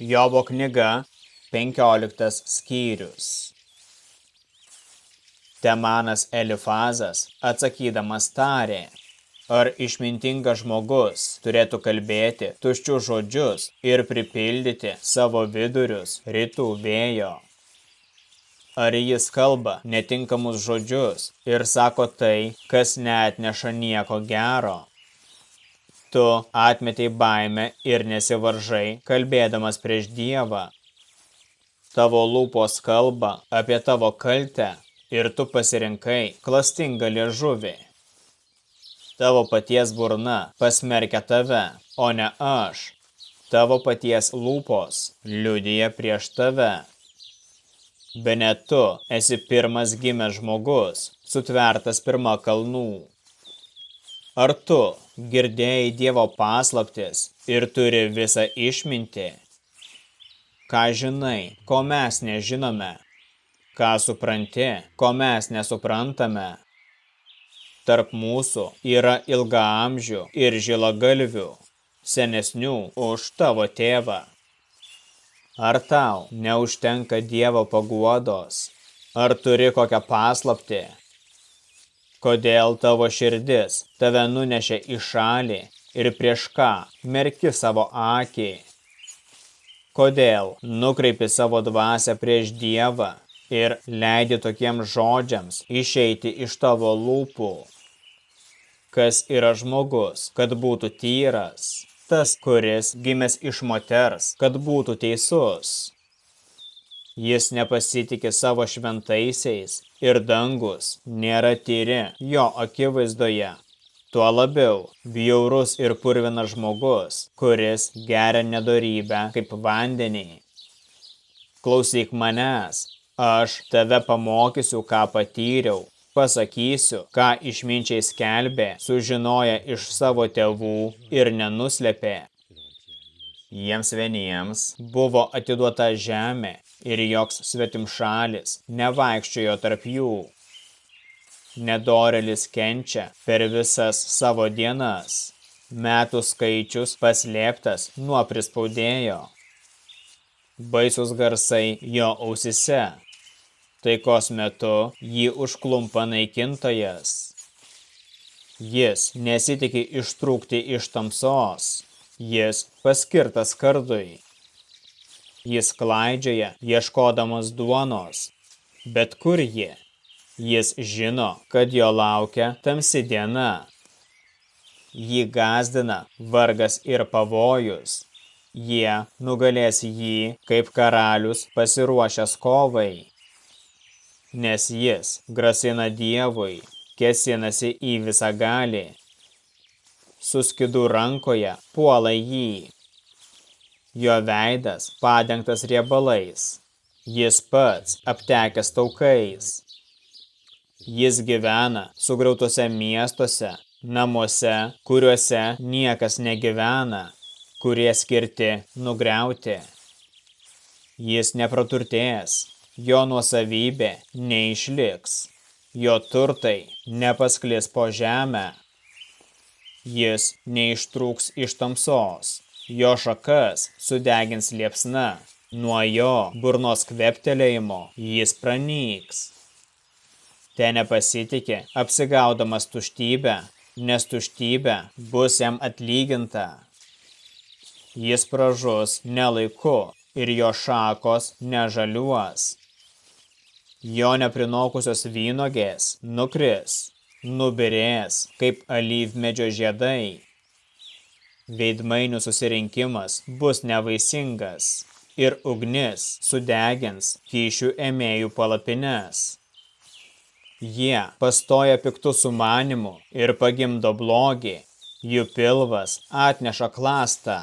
Jobo knyga, 15 skyrius. Temanas Elifazas atsakydamas tarė: Ar išmintingas žmogus turėtų kalbėti tuščius žodžius ir pripildyti savo vidurius rytų vėjo? Ar jis kalba netinkamus žodžius ir sako tai, kas neatneša nieko gero? Tu atmetei baimę ir nesivaržai, kalbėdamas prieš Dievą. Tavo lūpos kalba apie tavo kaltę ir tu pasirinkai klastingą liežuvį. Tavo paties burna pasmerkia tave, o ne aš. Tavo paties lūpos liudija prieš tave. Bene tu esi pirmas gimęs žmogus, sutvertas pirma kalnų. Ar tu girdėjai Dievo paslaptis ir turi visą išmintį? Ką žinai, ko mes nežinome? Ką supranti, ko mes nesuprantame? Tarp mūsų yra ilgaamžių ir žilagalvių, senesnių už tavo tėvą. Ar tau neužtenka Dievo paguodos? Ar turi kokią paslaptį? Kodėl tavo širdis tave nunešė į šalį ir prieš ką merki savo akį? Kodėl nukreipi savo dvasią prieš Dievą ir leidi tokiems žodžiams išeiti iš tavo lūpų? Kas yra žmogus, kad būtų tyras? Tas, kuris gimęs iš moters, kad būtų teisus. Jis nepasitikė savo šventaisiais ir dangus nėra tyri jo akivaizdoje. Tuo labiau bjaurus ir purvinas žmogus, kuris geria nedorybę kaip vandenį. Klausyk manęs, aš tave pamokysiu, ką patyriau, pasakysiu, ką išminčiai skelbė, sužinoję iš savo tėvų ir nenuslėpė. Jiems vieniems buvo atiduota žemė ir joks svetimšalis nevaikščiojo tarp jų. Nedorėlis kenčia per visas savo dienas, metų skaičius paslėptas nuo prispaudėjo. Baisus garsai jo ausise, taikos metu jį užklumpa naikintojas. Jis nesitiki ištrūkti iš tamsos, jis paskirtas kardui. Jis klaidžioja, ieškodamas duonos, bet kur ji? Jis žino, kad jo laukia tamsi diena. Jį gąsdina vargas ir pavojus. Jie nugalės jį kaip karalius pasiruošęs kovai. Nes jis grasina Dievui, kėsinasi į visagalį. Su skydu rankoje puola jį. Jo veidas padengtas riebalais, jis pats aptekęs taukais. Jis gyvena sugriautuose miestuose, namuose, kuriuose niekas negyvena, kurie skirti nugriauti. Jis nepraturtės, jo nuosavybė neišliks, jo turtai nepasklis po žemę. Jis neištrūks iš tamsos. Jo šakas sudegins liepsna, nuo jo burnos kveptelėjimo jis pranyks. Te nepasitikė, apsigaudamas tuštybę, nes tuštybė bus jam atlyginta. Jis pražus nelaiku ir jo šakos nežaliuos. Jo neprinokusios vynogės nukris, nubirės kaip alyvmedžio žiedai. Veidmainių susirinkimas bus nevaisingas ir ugnis sudegins kyšių ėmėjų palapines. Jie pastoja piktų sumanimų ir pagimdo blogį, jų pilvas atneša klastą.